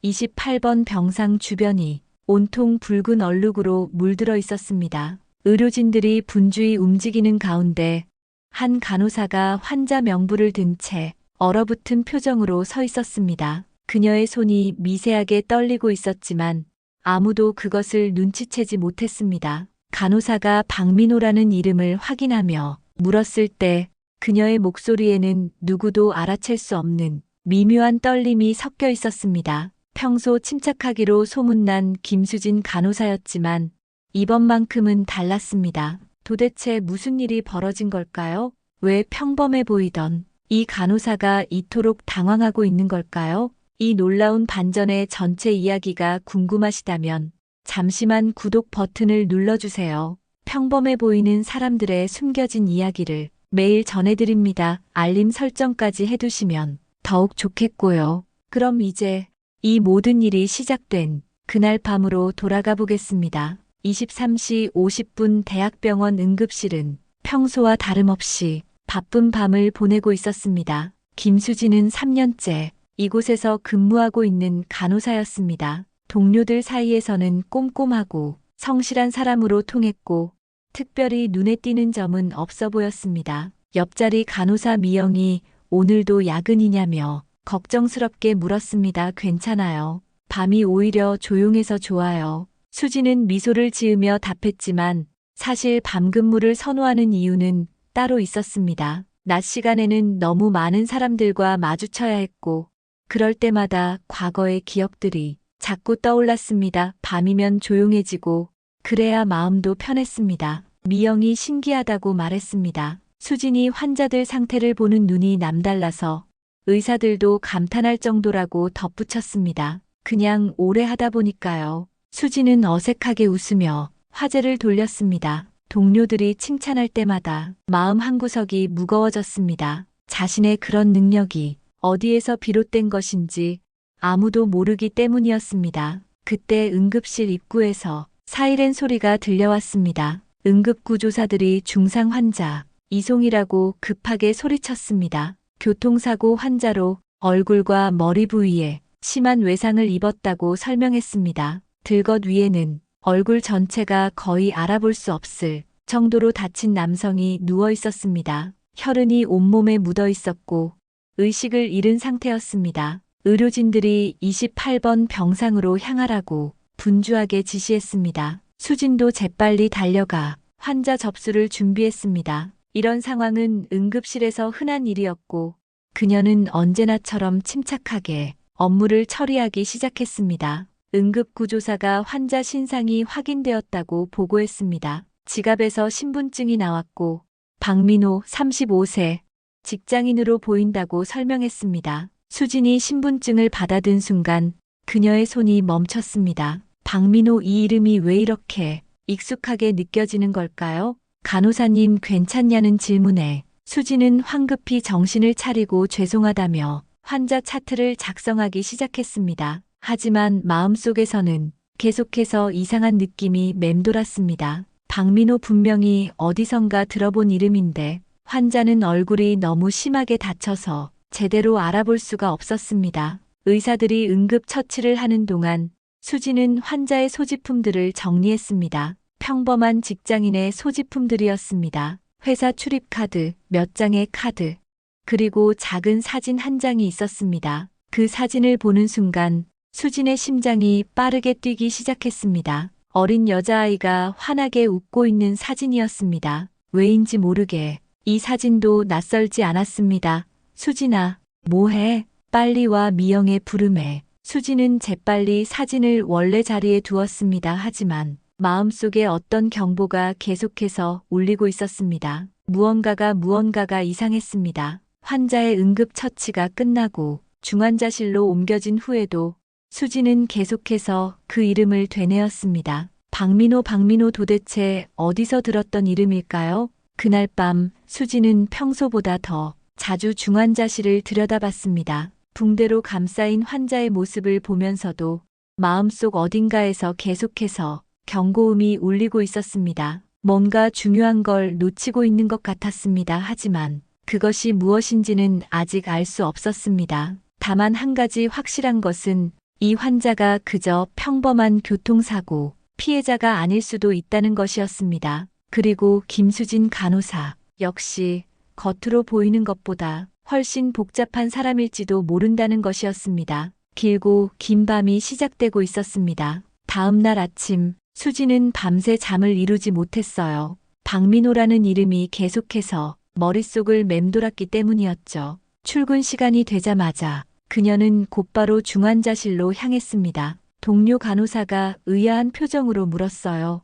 28번 병상 주변이 온통 붉은 얼룩으로 물들어 있었습니다. 의료진들이 분주히 움직이는 가운데 한 간호사가 환자 명부를 든 채 얼어붙은 표정으로 서 있었습니다. 그녀의 손이 미세하게 떨리고 있었지만 아무도 그것을 눈치채지 못했습니다. 간호사가 박민호라는 이름을 확인하며 물었을 때 그녀의 목소리에는 누구도 알아챌 수 없는 미묘한 떨림이 섞여 있었습니다. 평소 침착하기로 소문난 김수진 간호사였지만 이번만큼은 달랐습니다. 도대체 무슨 일이 벌어진 걸까요? 왜 평범해 보이던 이 간호사가 이토록 당황하고 있는 걸까요? 이 놀라운 반전의 전체 이야기가 궁금하시다면 잠시만 구독 버튼을 눌러주세요. 평범해 보이는 사람들의 숨겨진 이야기를 매일 전해드립니다. 알림 설정까지 해두시면 더욱 좋겠고요. 그럼 이제 이 모든 일이 시작된 그날 밤으로 돌아가 보겠습니다. 23시 50분 대학병원 응급실은 평소와 다름없이 바쁜 밤을 보내고 있었습니다. 김수진은 3년째 이곳에서 근무하고 있는 간호사였습니다. 동료들 사이에서는 꼼꼼하고 성실한 사람으로 통했고 특별히 눈에 띄는 점은 없어 보였습니다. 옆자리 간호사 미영이 오늘도 야근이냐며 걱정스럽게 물었습니다. 괜찮아요. 밤이 오히려 조용해서 좋아요. 수지는 미소를 지으며 답했지만 사실 밤 근무를 선호하는 이유는 따로 있었습니다. 낮 시간에는 너무 많은 사람들과 마주쳐야 했고 그럴 때마다 과거의 기억들이 자꾸 떠올랐습니다. 밤이면 조용해지고 그래야 마음도 편했습니다. 미영이 신기하다고 말했습니다. 수진이 환자들 상태를 보는 눈이 남달라서 의사들도 감탄할 정도라고 덧붙였습니다. 그냥 오래 하다 보니까요. 수진은 어색하게 웃으며 화제를 돌렸습니다. 동료들이 칭찬할 때마다 마음 한구석이 무거워졌습니다. 자신의 그런 능력이 어디에서 비롯된 것인지 아무도 모르기 때문이었습니다. 그때 응급실 입구에서 사이렌 소리가 들려왔습니다. 응급구조사들이 중상 환자 이송이라고 급하게 소리쳤습니다. 교통사고 환자로 얼굴과 머리 부위에 심한 외상을 입었다고 설명했습니다. 들것 위에는 얼굴 전체가 거의 알아볼 수 없을 정도로 다친 남성이 누워 있었습니다. 혈흔이 온몸에 묻어 있었고 의식을 잃은 상태였습니다. 의료진들이 28번 병상으로 향하라고 분주하게 지시했습니다. 수진도 재빨리 달려가 환자 접수를 준비했습니다. 이런 상황은 응급실에서 흔한 일이었고 그녀는 언제나처럼 침착하게 업무를 처리하기 시작했습니다. 응급구조사가 환자 신상이 확인되었다고 보고했습니다. 지갑에서 신분증이 나왔고 박민호 35세 직장인으로 보인다고 설명했습니다. 수진이 신분증을 받아든 순간 그녀의 손이 멈췄습니다. 박민호 이 이름이 왜 이렇게 익숙하게 느껴지는 걸까요? 간호사님 괜찮냐는 질문에 수진은 황급히 정신을 차리고 죄송하다며 환자 차트를 작성하기 시작했습니다. 하지만 마음속에서는 계속해서 이상한 느낌이 맴돌았습니다. 박민호 분명히 어디선가 들어본 이름인데 환자는 얼굴이 너무 심하게 다쳐서 제대로 알아볼 수가 없었습니다. 의사들이 응급 처치를 하는 동안 수진은 환자의 소지품들을 정리했습니다. 평범한 직장인의 소지품들이었습니다. 회사 출입카드, 몇 장의 카드, 그리고 작은 사진 한 장이 있었습니다. 그 사진을 보는 순간 수진의 심장이 빠르게 뛰기 시작했습니다. 어린 여자아이가 환하게 웃고 있는 사진이었습니다. 왜인지 모르게 이 사진도 낯설지 않았습니다. 수진아, 뭐해? 빨리 와. 미영의 부름에 수진은 재빨리 사진을 원래 자리에 두었습니다. 하지만 마음속에 어떤 경보가 계속해서 울리고 있었습니다. 무언가가 이상했습니다. 환자의 응급처치가 끝나고 중환자실로 옮겨진 후에도 수진은 계속해서 그 이름을 되뇌었습니다. 박민호 도대체 어디서 들었던 이름일까요? 그날 밤 수진은 평소보다 더 자주 중환자실을 들여다봤습니다. 붕대로 감싸인 환자의 모습을 보면서도 마음속 어딘가에서 계속해서 경고음이 울리고 있었습니다. 뭔가 중요한 걸 놓치고 있는 것 같았습니다. 하지만 그것이 무엇인지는 아직 알 수 없었습니다. 다만 한 가지 확실한 것은 이 환자가 그저 평범한 교통사고 피해자가 아닐 수도 있다는 것이었습니다. 그리고 김수진 간호사 역시 겉으로 보이는 것보다 훨씬 복잡한 사람일지도 모른다는 것이었습니다. 길고 긴 밤이 시작되고 있었습니다. 다음 날 아침 수진은 밤새 잠을 이루지 못했어요. 박민호라는 이름이 계속해서 머릿속을 맴돌았기 때문이었죠. 출근 시간이 되자마자 그녀는 곧바로 중환자실로 향했습니다. 동료 간호사가 의아한 표정으로 물었어요.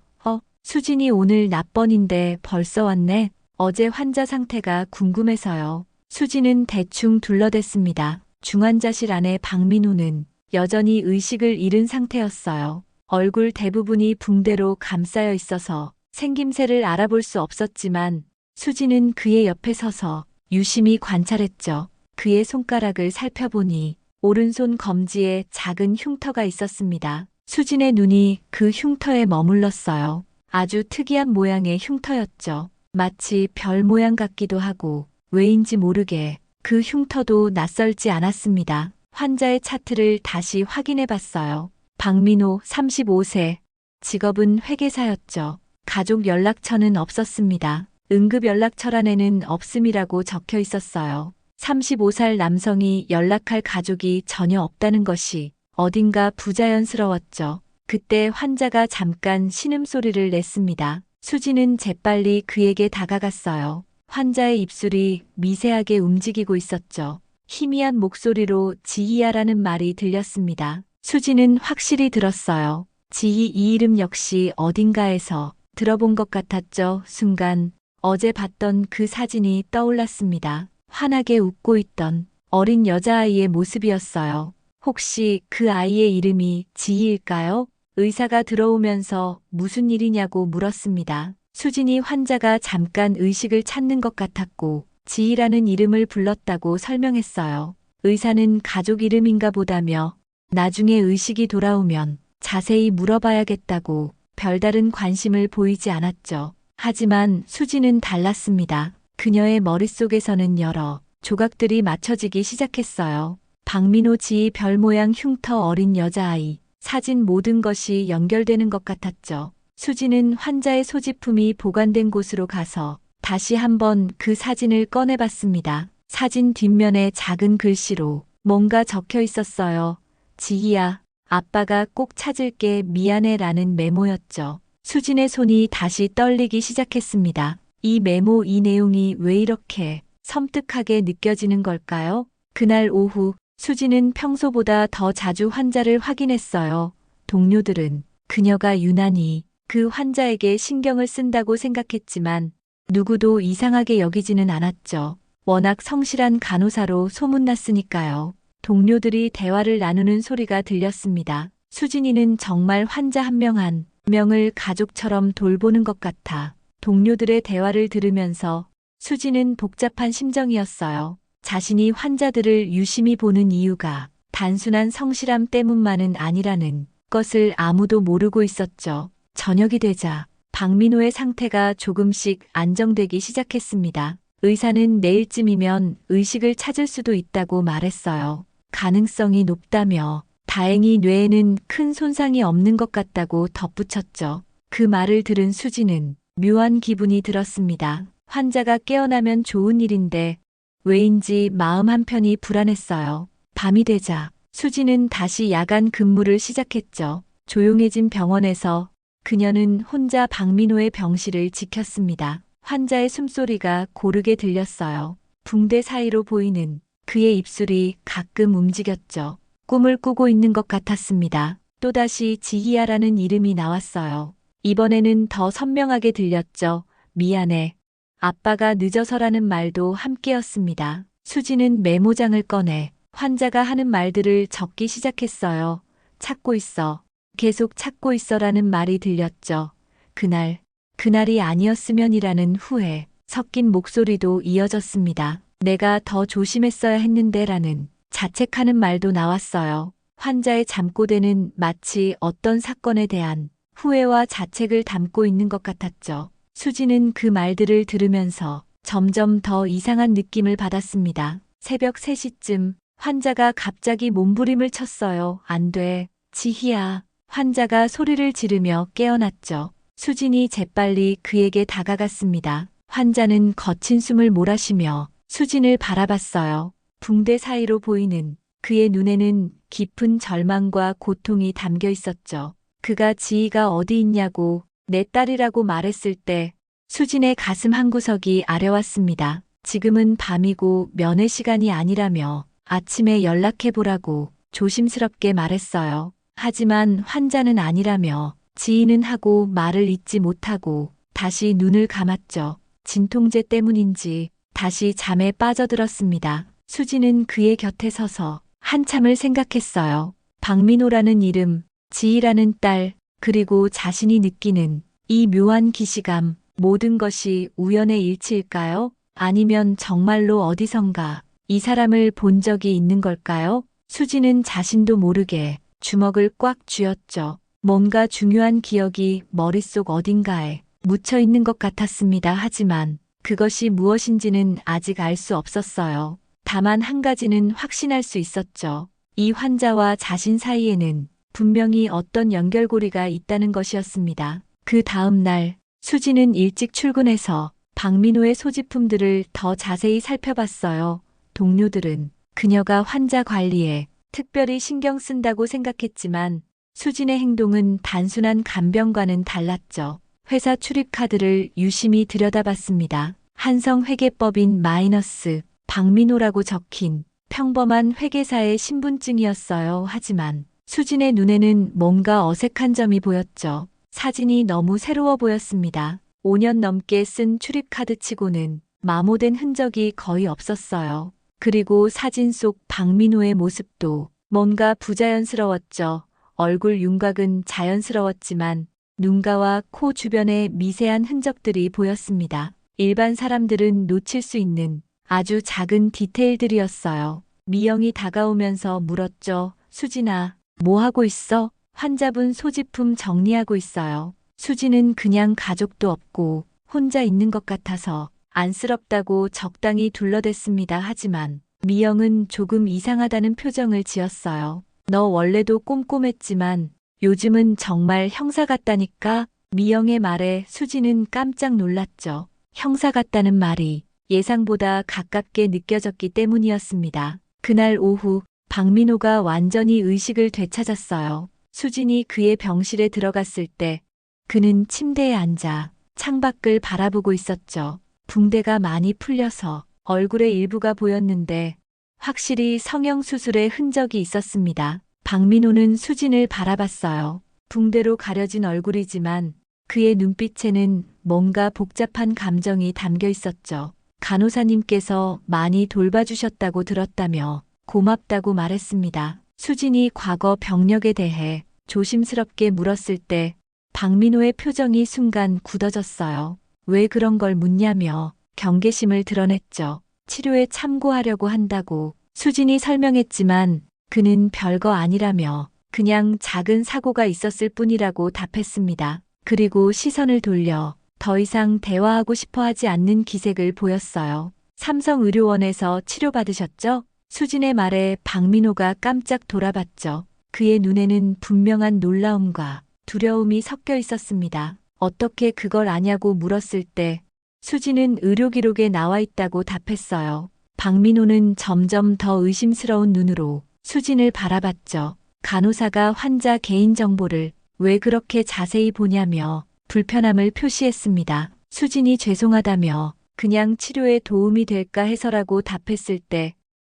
수진이 오늘 낮번인데 벌써 왔네. 어제 환자 상태가 궁금해서요. 수진은 대충 둘러댔습니다. 중환자실 안에 박민호는 여전히 의식을 잃은 상태였어요. 얼굴 대부분이 붕대로 감싸여 있어서 생김새를 알아볼 수 없었지만 수진은 그의 옆에 서서 유심히 관찰했죠. 그의 손가락을 살펴보니 오른손 검지에 작은 흉터가 있었습니다. 수진의 눈이 그 흉터에 머물렀어요. 아주 특이한 모양의 흉터였죠. 마치 별 모양 같기도 하고 왜인지 모르게 그 흉터도 낯설지 않았습니다. 환자의 차트를 다시 확인해 봤어요. 박민호 35세. 직업은 회계사였죠. 가족 연락처는 없었습니다. 응급 연락처란에는 없음이라고 적혀 있었어요. 35살 남성이 연락할 가족이 전혀 없다는 것이 어딘가 부자연스러웠죠. 그때 환자가 잠깐 신음소리를 냈습니다. 수진은 재빨리 그에게 다가갔어요. 환자의 입술이 미세하게 움직이고 있었죠. 희미한 목소리로 지희야라는 말이 들렸습니다. 수진은 확실히 들었어요. 지희 이 이름 역시 어딘가에서 들어본 것 같았죠. 순간 어제 봤던 그 사진이 떠올랐습니다. 환하게 웃고 있던 어린 여자아이의 모습이었어요. 혹시 그 아이의 이름이 지희일까요? 의사가 들어오면서 무슨 일이냐고 물었습니다. 수진이 환자가 잠깐 의식을 찾는 것 같았고 지희라는 이름을 불렀다고 설명했어요. 의사는 가족 이름인가 보다며 나중에 의식이 돌아오면 자세히 물어봐야겠다고 별다른 관심을 보이지 않았죠. 하지만 수진은 달랐습니다. 그녀의 머릿속에서는 여러 조각들이 맞춰지기 시작했어요. 박민호 지희 별 모양 흉터 어린 여자아이, 사진 모든 것이 연결되는 것 같았죠. 수진은 환자의 소지품이 보관된 곳으로 가서 다시 한번 그 사진을 꺼내봤습니다. 사진 뒷면에 작은 글씨로 뭔가 적혀 있었어요. 지희야, 아빠가 꼭 찾을게 미안해 라는 메모였죠. 수진의 손이 다시 떨리기 시작했습니다. 이 메모 이 내용이 왜 이렇게 섬뜩하게 느껴지는 걸까요? 그날 오후 수진은 평소보다 더 자주 환자를 확인했어요. 동료들은 그녀가 유난히 그 환자에게 신경을 쓴다고 생각했지만 누구도 이상하게 여기지는 않았죠. 워낙 성실한 간호사로 소문났으니까요. 동료들이 대화를 나누는 소리가 들렸습니다. 수진이는 정말 환자 한 명 한 명을 가족처럼 돌보는 것 같아. 동료들의 대화를 들으면서 수진은 복잡한 심정이었어요. 자신이 환자들을 유심히 보는 이유가 단순한 성실함 때문만은 아니라는 것을 아무도 모르고 있었죠. 저녁이 되자 박민호의 상태가 조금씩 안정되기 시작했습니다. 의사는 내일쯤이면 의식을 찾을 수도 있다고 말했어요. 가능성이 높다며 다행히 뇌에는 큰 손상이 없는 것 같다고 덧붙였죠. 그 말을 들은 수진은 묘한 기분이 들었습니다. 환자가 깨어나면 좋은 일인데 왜인지 마음 한편이 불안했어요. 밤이 되자 수진은 다시 야간 근무를 시작했죠. 조용해진 병원에서 그녀는 혼자 박민호의 병실을 지켰습니다. 환자의 숨소리가 고르게 들렸어요. 붕대 사이로 보이는 그의 입술이 가끔 움직였죠. 꿈을 꾸고 있는 것 같았습니다. 또다시 지희야라는 이름이 나왔어요. 이번에는 더 선명하게 들렸죠. 미안해. 아빠가 늦어서라는 말도 함께였습니다. 수지는 메모장을 꺼내 환자가 하는 말들을 적기 시작했어요. 찾고 있어. 계속 찾고 있어라는 말이 들렸죠. 그날이 아니었으면이라는 후회 섞인 목소리도 이어졌습니다. 내가 더 조심했어야 했는데라는 자책하는 말도 나왔어요. 환자의 잠꼬대는 마치 어떤 사건에 대한 후회와 자책을 담고 있는 것 같았죠. 수지는 그 말들을 들으면서 점점 더 이상한 느낌을 받았습니다. 새벽 3시쯤 환자가 갑자기 몸부림을 쳤어요. 안 돼. 지희야. 환자가 소리를 지르며 깨어났죠. 수진이 재빨리 그에게 다가갔습니다. 환자는 거친 숨을 몰아쉬며 수진을 바라봤어요. 붕대 사이로 보이는 그의 눈에는 깊은 절망과 고통이 담겨 있었죠. 그가 지희가 어디 있냐고 내 딸이라고 말했을 때 수진의 가슴 한구석이 아려왔습니다. 지금은 밤이고 면회 시간이 아니라며 아침에 연락해보라고 조심스럽게 말했어요. 하지만 환자는 아니라며 지희는 하고 말을 잇지 못하고 다시 눈을 감았죠. 진통제 때문인지 다시 잠에 빠져들었습니다. 수진은 그의 곁에 서서 한참을 생각했어요. 박민호라는 이름, 지희라는 딸, 그리고 자신이 느끼는 이 묘한 기시감, 모든 것이 우연의 일치일까요? 아니면 정말로 어디선가 이 사람을 본 적이 있는 걸까요? 수지는 자신도 모르게 주먹을 꽉 쥐었죠. 뭔가 중요한 기억이 머릿속 어딘가에 묻혀 있는 것 같았습니다. 하지만 그것이 무엇인지는 아직 알 수 없었어요. 다만 한 가지는 확신할 수 있었죠. 이 환자와 자신 사이에는 분명히 어떤 연결고리가 있다는 것이었습니다. 그 다음 날 수지는 일찍 출근해서 박민호의 소지품들을 더 자세히 살펴봤어요. 동료들은 그녀가 환자 관리에 특별히 신경 쓴다고 생각했지만 수진의 행동은 단순한 간병과는 달랐죠. 회사 출입카드를 유심히 들여다봤습니다. 한성회계법인 마이너스 박민호라고 적힌 평범한 회계사의 신분증이었어요. 하지만 수진의 눈에는 뭔가 어색한 점이 보였죠. 사진이 너무 새로워 보였습니다. 5년 넘게 쓴 출입카드치고는 마모된 흔적이 거의 없었어요. 그리고 사진 속 박민호의 모습도 뭔가 부자연스러웠죠. 얼굴 윤곽은 자연스러웠지만 눈가와 코 주변에 미세한 흔적들이 보였습니다. 일반 사람들은 놓칠 수 있는 아주 작은 디테일들이었어요. 미영이 다가오면서 물었죠. 수진아, 뭐 하고 있어? 환자분 소지품 정리하고 있어요. 수진은 그냥 가족도 없고 혼자 있는 것 같아서 안쓰럽다고 적당히 둘러댔습니다. 하지만 미영은 조금 이상하다는 표정을 지었어요. 너 원래도 꼼꼼했지만 요즘은 정말 형사 같다니까? 미영의 말에 수진은 깜짝 놀랐죠. 형사 같다는 말이 예상보다 가깝게 느껴졌기 때문이었습니다. 그날 오후 박민호가 완전히 의식을 되찾았어요. 수진이 그의 병실에 들어갔을 때 그는 침대에 앉아 창밖을 바라보고 있었죠. 붕대가 많이 풀려서 얼굴의 일부가 보였는데 확실히 성형수술의 흔적이 있었습니다. 박민호는 수진을 바라봤어요. 붕대로 가려진 얼굴이지만 그의 눈빛에는 뭔가 복잡한 감정이 담겨 있었죠. 간호사님께서 많이 돌봐주셨다고 들었다며 고맙다고 말했습니다. 수진이 과거 병력에 대해 조심스럽게 물었을 때 박민호의 표정이 순간 굳어졌어요. 왜 그런 걸 묻냐며 경계심을 드러냈죠. 치료에 참고하려고 한다고 수진이 설명했지만 그는 별거 아니라며 그냥 작은 사고가 있었을 뿐이라고 답했습니다. 그리고 시선을 돌려 더 이상 대화하고 싶어 하지 않는 기색을 보였어요. 삼성의료원에서 치료받으셨죠? 수진의 말에 박민호가 깜짝 돌아봤죠. 그의 눈에는 분명한 놀라움과 두려움이 섞여 있었습니다. 어떻게 그걸 아냐고 물었을 때 수진은 의료기록에 나와 있다고 답했어요. 박민호는 점점 더 의심스러운 눈으로 수진을 바라봤죠. 간호사가 환자 개인정보를 왜 그렇게 자세히 보냐며 불편함을 표시했습니다. 수진이 죄송하다며 그냥 치료에 도움이 될까 해서라고 답했을 때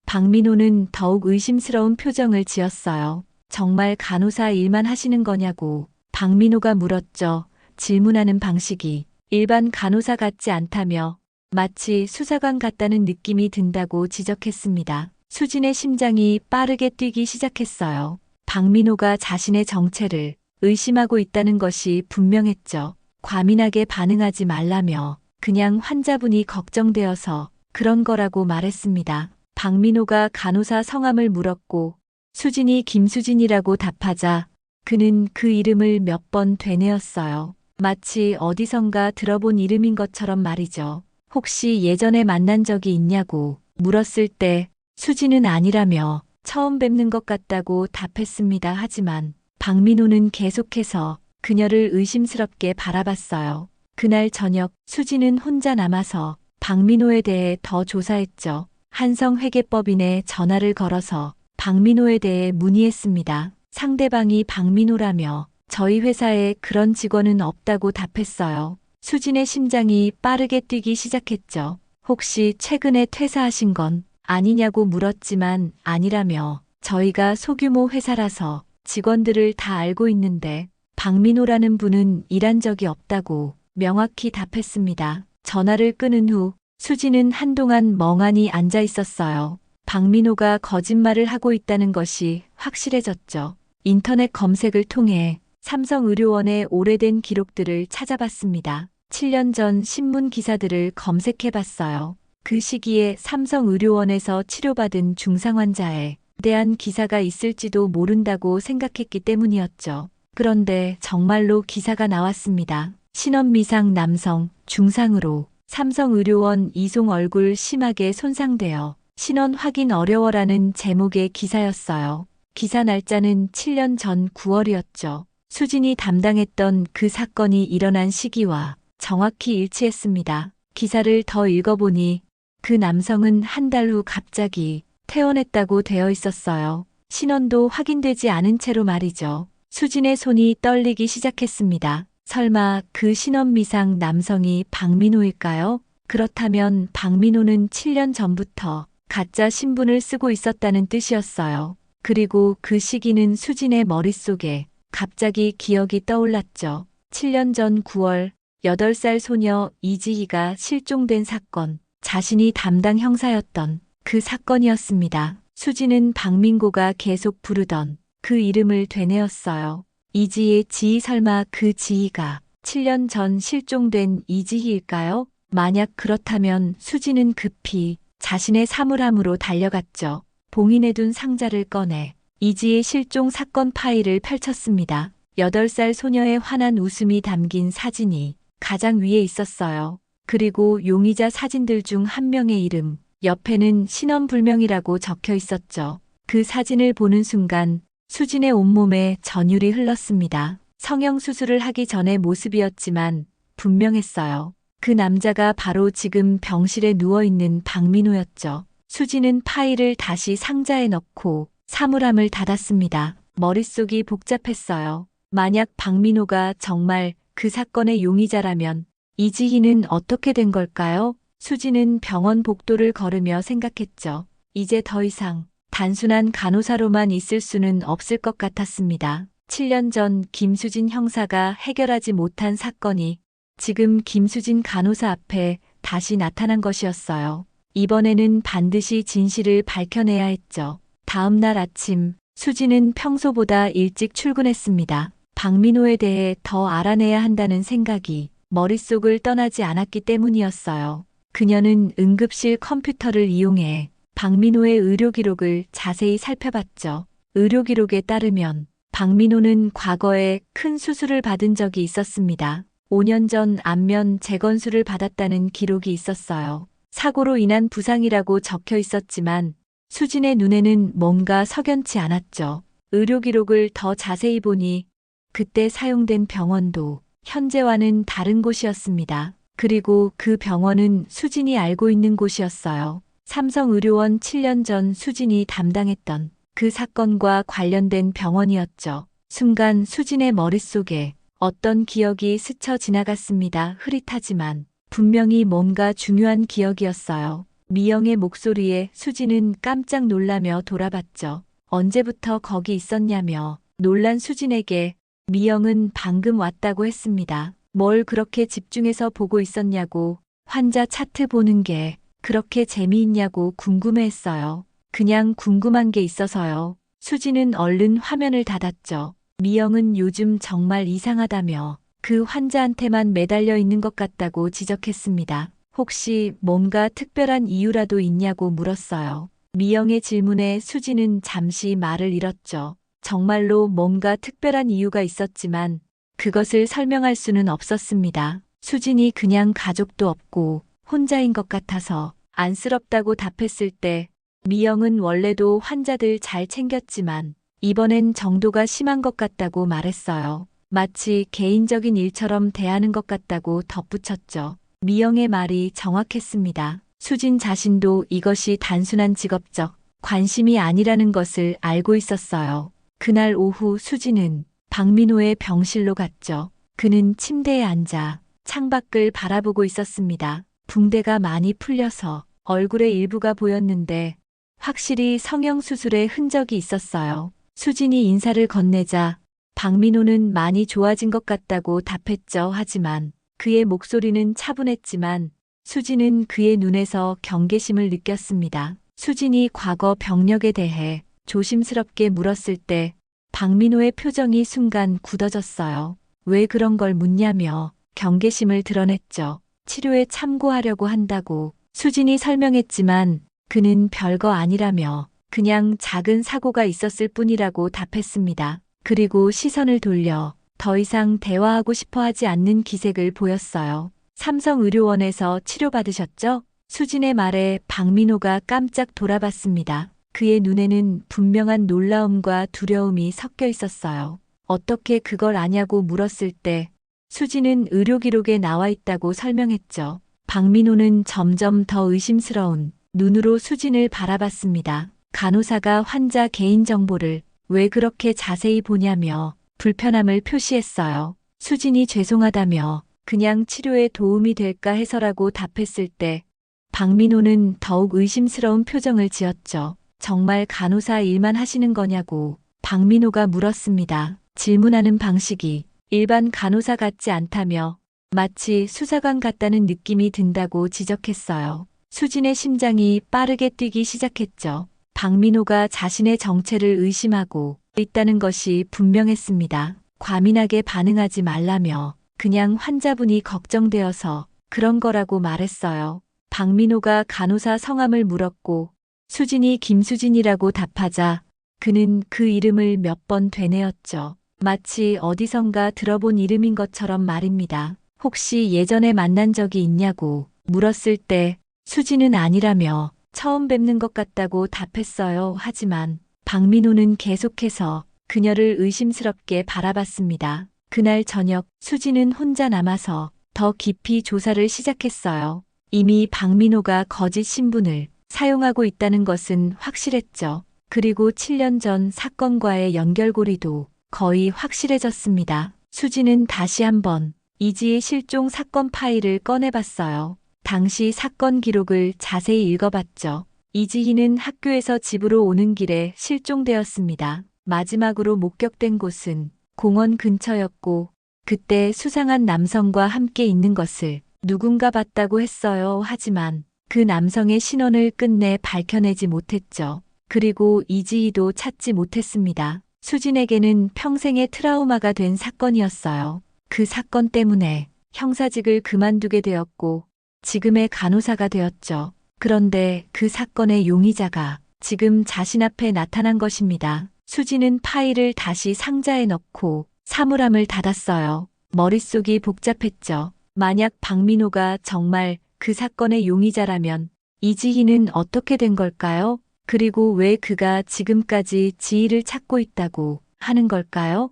박민호는 더욱 의심스러운 표정을 지었어요. 정말 간호사 일만 하시는 거냐고 박민호가 물었죠. 질문하는 방식이 일반 간호사 같지 않다며 마치 수사관 같다는 느낌이 든다고 지적했습니다. 수진의 심장이 빠르게 뛰기 시작했어요. 박민호가 자신의 정체를 의심하고 있다는 것이 분명했죠. 과민하게 반응하지 말라며 그냥 환자분이 걱정되어서 그런 거라고 말했습니다. 박민호가 간호사 성함을 물었고 수진이 김수진이라고 답하자 그는 그 이름을 몇 번 되뇌었어요. 마치 어디선가 들어본 이름인 것처럼 말이죠. 혹시 예전에 만난 적이 있냐고 물었을 때 수진은 아니라며 처음 뵙는 것 같다고 답했습니다. 하지만 박민호는 계속해서 그녀를 의심스럽게 바라봤어요. 그날 저녁 수진은 혼자 남아서 박민호에 대해 더 조사했죠. 한성회계법인에 전화를 걸어서 박민호에 대해 문의했습니다. 상대방이 박민호라며 저희 회사에 그런 직원은 없다고 답했어요. 수진의 심장이 빠르게 뛰기 시작했죠. 혹시 최근에 퇴사하신 건 아니냐고 물었지만 아니라며 저희가 소규모 회사라서 직원들을 다 알고 있는데 박민호라는 분은 일한 적이 없다고 명확히 답했습니다. 전화를 끊은 후 수진은 한동안 멍하니 앉아 있었어요. 박민호가 거짓말을 하고 있다는 것이 확실해졌죠. 인터넷 검색을 통해 삼성의료원의 오래된 기록들을 찾아봤습니다. 7년 전 신문 기사들을 검색해봤어요. 그 시기에 삼성의료원에서 치료받은 중상 환자에 대한 기사가 있을지도 모른다고 생각했기 때문이었죠. 그런데 정말로 기사가 나왔습니다. 신원미상 남성, 중상으로 삼성의료원 이송 얼굴 심하게 손상되어 신원 확인 어려워라는 제목의 기사였어요. 기사 날짜는 7년 전 9월이었죠. 수진이 담당했던 그 사건이 일어난 시기와 정확히 일치했습니다. 기사를 더 읽어보니 그 남성은 한 달 후 갑자기 퇴원했다고 되어 있었어요. 신원도 확인되지 않은 채로 말이죠. 수진의 손이 떨리기 시작했습니다. 설마 그 신원미상 남성이 박민호일까요? 그렇다면 박민호는 7년 전부터 가짜 신분을 쓰고 있었다는 뜻이었어요. 그리고 그 시기는 수진의 머릿속에 갑자기 기억이 떠올랐죠. 7년 전 9월 8살 소녀 이지희가 실종된 사건, 자신이 담당 형사였던 그 사건이었습니다. 수진은 박민고가 계속 부르던 그 이름을 되뇌었어요. 이지희의 지희, 설마 그 지희가 7년 전 실종된 이지희일까요? 만약 그렇다면 수진은 급히 자신의 사물함으로 달려갔죠. 봉인해 둔 상자를 꺼내 이지희의 실종 사건 파일을 펼쳤습니다. 8살 소녀의 환한 웃음이 담긴 사진이 가장 위에 있었어요. 그리고 용의자 사진들 중 한 명의 이름, 옆에는 신원불명이라고 적혀 있었죠. 그 사진을 보는 순간 수진의 온몸에 전율이 흘렀습니다. 성형수술을 하기 전의 모습이었지만 분명했어요. 그 남자가 바로 지금 병실에 누워있는 박민호였죠. 수진은 파일을 다시 상자에 넣고 사물함을 닫았습니다. 머릿속이 복잡했어요. 만약 박민호가 정말 그 사건의 용의자라면 이지희는 어떻게 된 걸까요? 수진은 병원 복도를 걸으며 생각했죠. 이제 더 이상 단순한 간호사로만 있을 수는 없을 것 같았습니다. 7년 전 김수진 형사가 해결하지 못한 사건이 지금 김수진 간호사 앞에 다시 나타난 것이었어요. 이번에는 반드시 진실을 밝혀내야 했죠. 다음 날 아침, 수진은 평소보다 일찍 출근했습니다. 박민호에 대해 더 알아내야 한다는 생각이 머릿속을 떠나지 않았기 때문이었어요. 그녀는 응급실 컴퓨터를 이용해 박민호의 의료 기록을 자세히 살펴봤죠. 의료 기록에 따르면 박민호는 과거에 큰 수술을 받은 적이 있었습니다. 5년 전 안면 재건술을 받았다는 기록이 있었어요. 사고로 인한 부상이라고 적혀 있었지만 수진의 눈에는 뭔가 석연치 않았죠. 의료 기록을 더 자세히 보니 그때 사용된 병원도 현재와는 다른 곳이었습니다. 그리고 그 병원은 수진이 알고 있는 곳이었어요. 삼성의료원 7년 전 수진이 담당했던 그 사건과 관련된 병원이었죠. 순간 수진의 머릿속에 어떤 기억이 스쳐 지나갔습니다. 흐릿하지만 분명히 뭔가 중요한 기억이었어요. 미영의 목소리에 수진은 깜짝 놀라며 돌아봤죠. 언제부터 거기 있었냐며 놀란 수진에게 미영은 방금 왔다고 했습니다. 뭘 그렇게 집중해서 보고 있었냐고, 환자 차트 보는 게 그렇게 재미있냐고 궁금해했어요. 그냥 궁금한 게 있어서요. 수진은 얼른 화면을 닫았죠. 미영은 요즘 정말 이상하다며 그 환자한테만 매달려 있는 것 같다고 지적했습니다. 혹시 뭔가 특별한 이유라도 있냐고 물었어요. 미영의 질문에 수진은 잠시 말을 잃었죠. 정말로 뭔가 특별한 이유가 있었지만 그것을 설명할 수는 없었습니다. 수진이 그냥 가족도 없고 혼자인 것 같아서 안쓰럽다고 답했을 때 미영은 원래도 환자들 잘 챙겼지만 이번엔 정도가 심한 것 같다고 말했어요. 마치 개인적인 일처럼 대하는 것 같다고 덧붙였죠. 미영의 말이 정확했습니다. 수진 자신도 이것이 단순한 직업적 관심이 아니라는 것을 알고 있었어요. 그날 오후 수진은 박민호의 병실로 갔죠. 그는 침대에 앉아 창밖을 바라보고 있었습니다. 붕대가 많이 풀려서 얼굴의 일부가 보였는데 확실히 성형수술의 흔적이 있었어요. 수진이 인사를 건네자 박민호는 많이 좋아진 것 같다고 답했죠. 하지만 그의 목소리는 차분했지만 수진은 그의 눈에서 경계심을 느꼈습니다. 수진이 과거 병력에 대해 조심스럽게 물었을 때 박민호의 표정이 순간 굳어졌어요. 왜 그런 걸 묻냐며 경계심을 드러냈죠. 치료에 참고하려고 한다고 수진이 설명했지만 그는 별거 아니라며 그냥 작은 사고가 있었을 뿐이라고 답했습니다. 그리고 시선을 돌려 더 이상 대화하고 싶어 하지 않는 기색을 보였어요. 삼성의료원에서 치료받으셨죠? 수진의 말에 박민호가 깜짝 돌아봤습니다. 그의 눈에는 분명한 놀라움과 두려움이 섞여 있었어요. 어떻게 그걸 아냐고 물었을 때 수진은 의료 기록에 나와 있다고 설명했죠. 박민호는 점점 더 의심스러운 눈으로 수진을 바라봤습니다. 간호사가 환자 개인정보를 왜 그렇게 자세히 보냐며 불편함을 표시했어요. 수진이 죄송하다며 그냥 치료에 도움이 될까 해서라고 답했을 때 박민호는 더욱 의심스러운 표정을 지었죠. 정말 간호사 일만 하시는 거냐고 박민호가 물었습니다. 질문하는 방식이 일반 간호사 같지 않다며 마치 수사관 같다는 느낌이 든다고 지적했어요. 수진의 심장이 빠르게 뛰기 시작했죠. 박민호가 자신의 정체를 의심하고 있다는 것이 분명했습니다. 과민하게 반응하지 말라며 그냥 환자분이 걱정되어서 그런 거라고 말했어요. 박민호가 간호사 성함을 물었고 수진이 김수진이라고 답하자 그는 그 이름을 몇 번 되뇌었죠. 마치 어디선가 들어본 이름인 것처럼 말입니다. 혹시 예전에 만난 적이 있냐고 물었을 때 수진은 아니라며 처음 뵙는 것 같다고 답했어요. 하지만 박민호는 계속해서 그녀를 의심스럽게 바라봤습니다. 그날 저녁 수진은 혼자 남아서 더 깊이 조사를 시작했어요. 이미 박민호가 거짓 신분을 사용하고 있다는 것은 확실했죠. 그리고 7년 전 사건과의 연결고리도 거의 확실해졌습니다. 수진은 다시 한번 이지의 실종 사건 파일을 꺼내봤어요. 당시 사건 기록을 자세히 읽어봤죠. 이지희는 학교에서 집으로 오는 길에 실종되었습니다. 마지막으로 목격된 곳은 공원 근처였고 그때 수상한 남성과 함께 있는 것을 누군가 봤다고 했어요. 하지만 그 남성의 신원을 끝내 밝혀내지 못했죠. 그리고 이지희도 찾지 못했습니다. 수진에게는 평생의 트라우마가 된 사건이었어요. 그 사건 때문에 형사직을 그만두게 되었고 지금의 간호사가 되었죠. 그런데 그 사건의 용의자가 지금 자신 앞에 나타난 것입니다. 수진은 파일을 다시 상자에 넣고 사물함을 닫았어요. 머릿속이 복잡했죠. 만약 박민호가 정말 그 사건의 용의자라면 이지희는 어떻게 된 걸까요? 그리고 왜 그가 지금까지 지희를 찾고 있다고 하는 걸까요?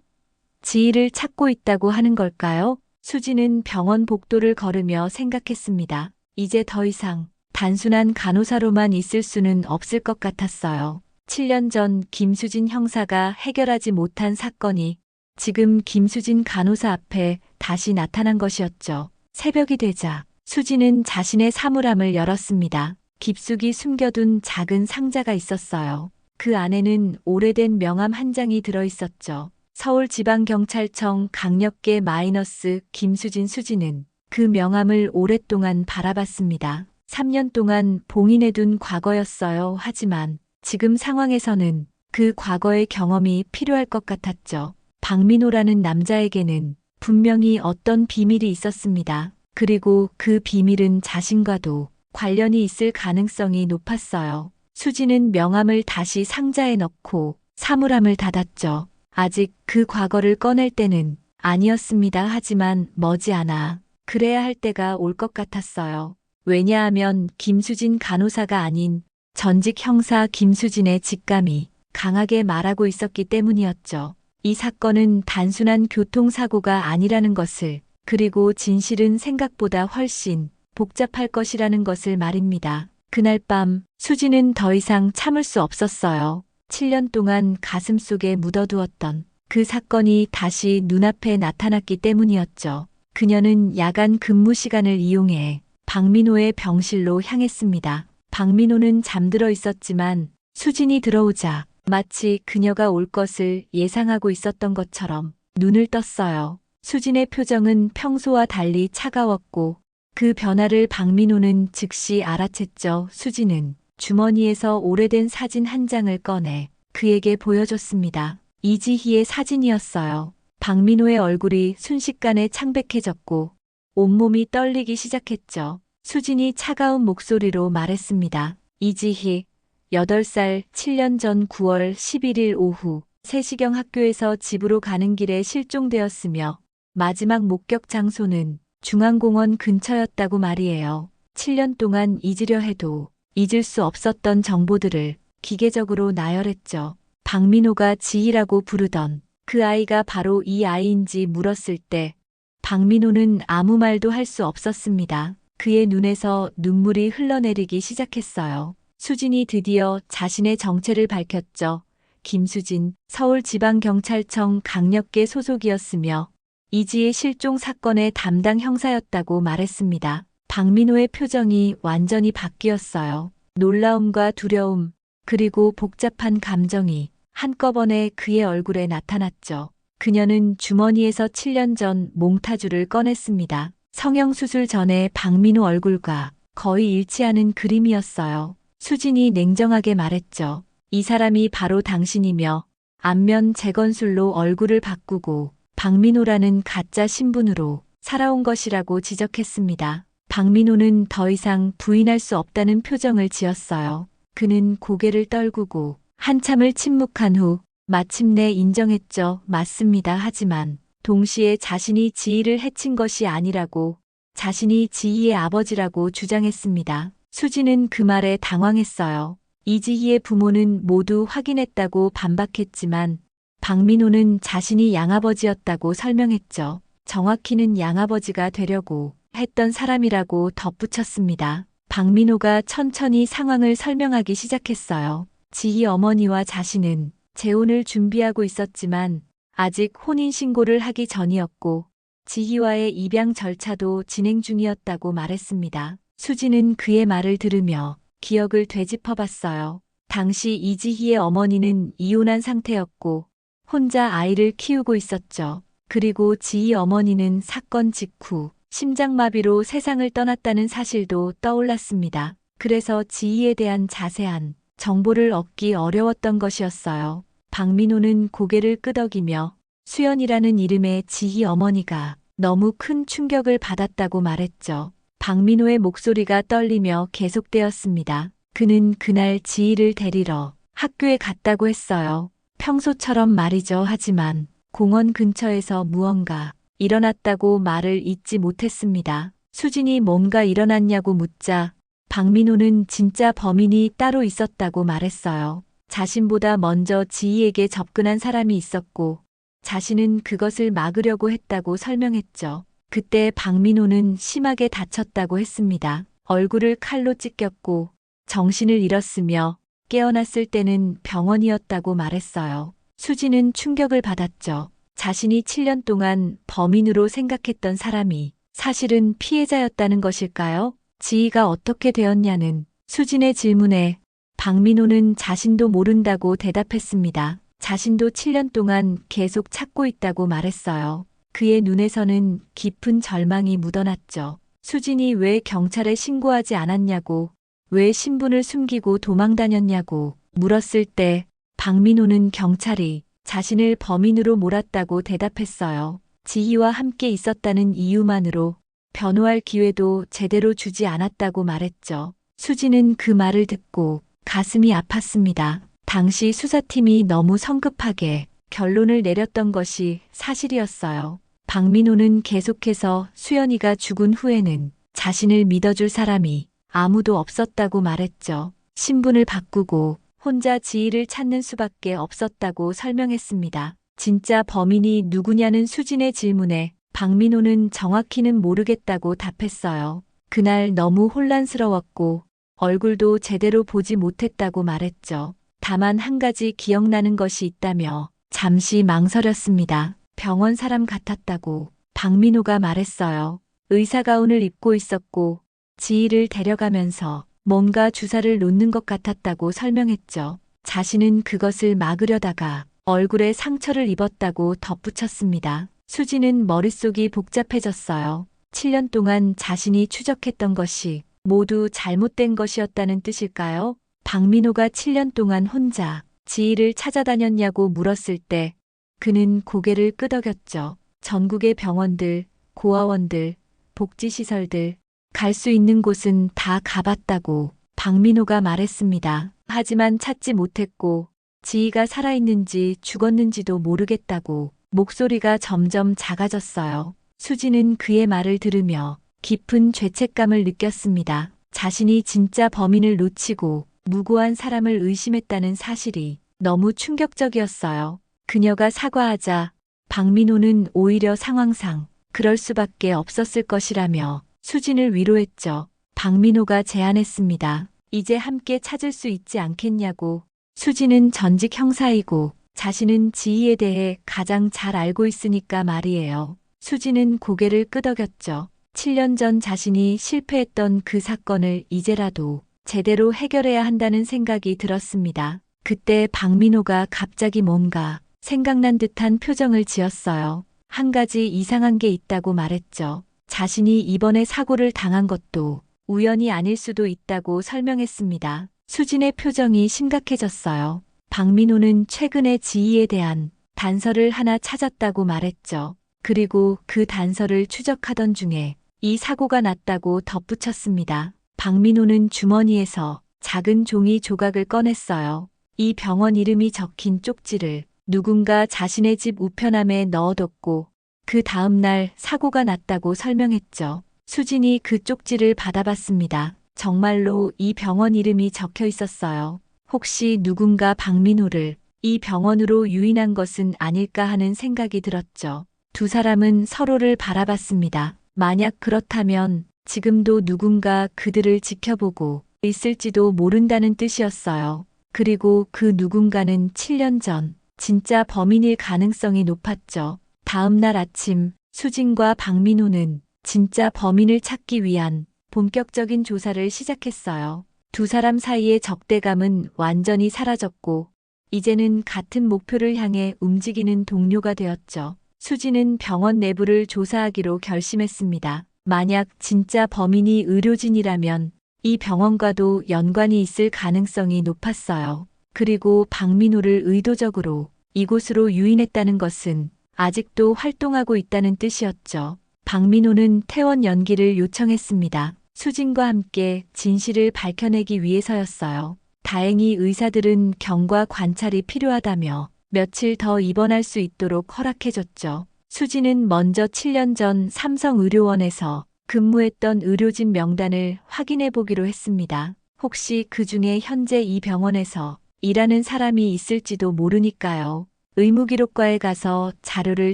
지희를 찾고 있다고 하는 걸까요? 수지는 병원 복도를 걸으며 생각했습니다. 이제 더 이상 단순한 간호사로만 있을 수는 없을 것 같았어요. 7년 전 김수진 형사가 해결하지 못한 사건이 지금 김수진 간호사 앞에 다시 나타난 것이었죠. 새벽이 되자 수지는 자신의 사물함을 열었습니다. 깊숙이 숨겨둔 작은 상자가 있었어요. 그 안에는 오래된 명함 한 장이 들어있었죠. 서울지방경찰청 강력계 마이너스 김수진. 수지는 그 명함을 오랫동안 바라봤습니다. 3년 동안 봉인해둔 과거였어요. 하지만 지금 상황에서는 그 과거의 경험이 필요할 것 같았죠. 박민호라는 남자에게는 분명히 어떤 비밀이 있었습니다. 그리고 그 비밀은 자신과도 관련이 있을 가능성이 높았어요. 수지는 명함을 다시 상자에 넣고 사물함을 닫았죠. 아직 그 과거를 꺼낼 때는 아니었습니다. 하지만 머지않아 그래야 할 때가 올 것 같았어요. 왜냐하면 김수진 간호사가 아닌 전직 형사 김수진의 직감이 강하게 말하고 있었기 때문이었죠. 이 사건은 단순한 교통사고가 아니라는 것을, 그리고 진실은 생각보다 훨씬 복잡할 것이라는 것을 말입니다. 그날 밤 수진은 더 이상 참을 수 없었어요. 7년 동안 가슴속에 묻어두었던 그 사건이 다시 눈앞에 나타났기 때문이었죠. 그녀는 야간 근무 시간을 이용해 박민호의 병실로 향했습니다. 박민호는 잠들어 있었지만 수진이 들어오자 마치 그녀가 올 것을 예상하고 있었던 것처럼 눈을 떴어요. 수진의 표정은 평소와 달리 차가웠고 그 변화를 박민호는 즉시 알아챘죠. 수진은 주머니에서 오래된 사진 한 장을 꺼내 그에게 보여줬습니다. 이지희의 사진이었어요. 박민호의 얼굴이 순식간에 창백해졌고 온몸이 떨리기 시작했죠. 수진이 차가운 목소리로 말했습니다. 이지희, 8살 7년 전 9월 11일 오후 3시경 학교에서 집으로 가는 길에 실종되었으며 마지막 목격 장소는 중앙공원 근처였다고 말이에요. 7년 동안 잊으려 해도 잊을 수 없었던 정보들을 기계적으로 나열했죠. 박민호가 지희라고 부르던 그 아이가 바로 이 아이인지 물었을 때 박민호는 아무 말도 할 수 없었습니다. 그의 눈에서 눈물이 흘러내리기 시작했어요. 수진이 드디어 자신의 정체를 밝혔죠. 김수진, 서울지방경찰청 강력계 소속이었으며 이지의 실종 사건의 담당 형사였다고 말했습니다. 박민호의 표정이 완전히 바뀌었어요. 놀라움과 두려움, 그리고 복잡한 감정이 한꺼번에 그의 얼굴에 나타났죠. 그녀는 주머니에서 7년 전 몽타주를 꺼냈습니다. 성형수술 전에 박민호 얼굴과 거의 일치하는 그림이었어요. 수진이 냉정하게 말했죠. 이 사람이 바로 당신이며 안면 재건술로 얼굴을 바꾸고 박민호라는 가짜 신분으로 살아온 것이라고 지적했습니다. 박민호는 더 이상 부인할 수 없다는 표정을 지었어요. 그는 고개를 떨구고 한참을 침묵한 후 마침내 인정했죠. 맞습니다. 하지만 동시에 자신이 지희를 해친 것이 아니라고, 자신이 지희의 아버지라고 주장했습니다. 수진은 그 말에 당황했어요. 이지희의 부모는 모두 확인했다고 반박했지만 박민호는 자신이 양아버지였다고 설명했죠. 정확히는 양아버지가 되려고 했던 사람이라고 덧붙였습니다. 박민호가 천천히 상황을 설명하기 시작했어요. 지희 어머니와 자신은 재혼을 준비하고 있었지만 아직 혼인신고를 하기 전이었고 지희와의 입양 절차도 진행 중이었다고 말했습니다. 수진은 그의 말을 들으며 기억을 되짚어봤어요. 당시 이지희의 어머니는 이혼한 상태였고 혼자 아이를 키우고 있었죠. 그리고 지희 어머니는 사건 직후 심장마비로 세상을 떠났다는 사실도 떠올랐습니다. 그래서 지희에 대한 자세한 정보를 얻기 어려웠던 것이었어요. 박민호는 고개를 끄덕이며 수연이라는 이름의 지희 어머니가 너무 큰 충격을 받았다고 말했죠. 박민호의 목소리가 떨리며 계속되었습니다. 그는 그날 지희를 데리러 학교에 갔다고 했어요. 평소처럼 말이죠. 하지만 공원 근처에서 무언가 일어났다고 말을 잇지 못했습니다. 수진이 뭔가 일어났냐고 묻자 박민호는 진짜 범인이 따로 있었다고 말했어요. 자신보다 먼저 지희에게 접근한 사람이 있었고 자신은 그것을 막으려고 했다고 설명했죠. 그때 박민호는 심하게 다쳤다고 했습니다. 얼굴을 칼로 찢겼고 정신을 잃었으며 깨어났을 때는 병원이었다고 말했어요. 수진은 충격을 받았죠. 자신이 7년 동안 범인으로 생각했던 사람이 사실은 피해자였다는 것일까요? 지희가 어떻게 되었냐는 수진의 질문에 박민호는 자신도 모른다고 대답했습니다. 자신도 7년 동안 계속 찾고 있다고 말했어요. 그의 눈에서는 깊은 절망이 묻어났죠. 수진이 왜 경찰에 신고하지 않았냐고, 왜 신분을 숨기고 도망 다녔냐고 물었을 때 박민호는 경찰이 자신을 범인으로 몰았다고 대답했어요. 지희와 함께 있었다는 이유만으로 변호할 기회도 제대로 주지 않았다고 말했죠. 수진은 그 말을 듣고 가슴이 아팠습니다. 당시 수사팀이 너무 성급하게 결론을 내렸던 것이 사실이었어요. 박민호는 계속해서 수연이가 죽은 후에는 자신을 믿어줄 사람이 아무도 없었다고 말했죠. 신분을 바꾸고 혼자 지희를 찾는 수밖에 없었다고 설명했습니다. 진짜 범인이 누구냐는 수진의 질문에 박민호는 정확히는 모르겠다고 답했어요. 그날 너무 혼란스러웠고 얼굴도 제대로 보지 못했다고 말했죠. 다만 한 가지 기억나는 것이 있다며 잠시 망설였습니다. 병원 사람 같았다고 박민호가 말했어요. 의사 가운을 입고 있었고 지희를 데려가면서 뭔가 주사를 놓는 것 같았다고 설명했죠. 자신은 그것을 막으려다가 얼굴에 상처를 입었다고 덧붙였습니다. 수지는 머릿속이 복잡해졌어요. 7년 동안 자신이 추적했던 것이 모두 잘못된 것이었다는 뜻일까요? 박민호가 7년 동안 혼자 지희를 찾아다녔냐고 물었을 때 그는 고개를 끄덕였죠. 전국의 병원들, 고아원들, 복지시설들, 갈 수 있는 곳은 다 가봤다고 박민호가 말했습니다. 하지만 찾지 못했고 지희가 살아있는지 죽었는지도 모르겠다고 목소리가 점점 작아졌어요. 수지는 그의 말을 들으며 깊은 죄책감을 느꼈습니다. 자신이 진짜 범인을 놓치고 무고한 사람을 의심했다는 사실이 너무 충격적이었어요. 그녀가 사과하자 박민호는 오히려 상황상 그럴 수밖에 없었을 것이라며 수진을 위로했죠. 박민호가 제안했습니다. 이제 함께 찾을 수 있지 않겠냐고. 수진은 전직 형사이고 자신은 지희에 대해 가장 잘 알고 있으니까 말이에요. 수진은 고개를 끄덕였죠. 7년 전 자신이 실패했던 그 사건을 이제라도 제대로 해결해야 한다는 생각이 들었습니다. 그때 박민호가 갑자기 뭔가 생각난 듯한 표정을 지었어요. 한 가지 이상한 게 있다고 말했죠. 자신이 이번에 사고를 당한 것도 우연이 아닐 수도 있다고 설명했습니다. 수진의 표정이 심각해졌어요. 박민호는 최근에 지희에 대한 단서를 하나 찾았다고 말했죠. 그리고 그 단서를 추적하던 중에 이 사고가 났다고 덧붙였습니다. 박민호는 주머니에서 작은 종이 조각을 꺼냈어요. 이 병원 이름이 적힌 쪽지를 누군가 자신의 집 우편함에 넣어뒀고 그 다음 날 사고가 났다고 설명했죠. 수진이 그 쪽지를 받아봤습니다. 정말로 이 병원 이름이 적혀 있었어요. 혹시 누군가 박민호를 이 병원으로 유인한 것은 아닐까 하는 생각이 들었죠. 두 사람은 서로를 바라봤습니다. 만약 그렇다면 지금도 누군가 그들을 지켜보고 있을지도 모른다는 뜻이었어요. 그리고 그 누군가는 7년 전 진짜 범인일 가능성이 높았죠. 다음 날 아침 수진과 박민호는 진짜 범인을 찾기 위한 본격적인 조사를 시작했어요. 두 사람 사이의 적대감은 완전히 사라졌고 이제는 같은 목표를 향해 움직이는 동료가 되었죠. 수진은 병원 내부를 조사하기로 결심했습니다. 만약 진짜 범인이 의료진이라면 이 병원과도 연관이 있을 가능성이 높았어요. 그리고 박민호를 의도적으로 이곳으로 유인했다는 것은 아직도 활동하고 있다는 뜻이었죠. 박민호는 퇴원 연기를 요청했습니다. 수진과 함께 진실을 밝혀내기 위해서였어요. 다행히 의사들은 경과 관찰이 필요하다며 며칠 더 입원할 수 있도록 허락해줬죠. 수진은 먼저 7년 전 삼성의료원에서 근무했던 의료진 명단을 확인해 보기로 했습니다. 혹시 그 중에 현재 이 병원에서 일하는 사람이 있을지도 모르니까요. 의무기록과에 가서 자료를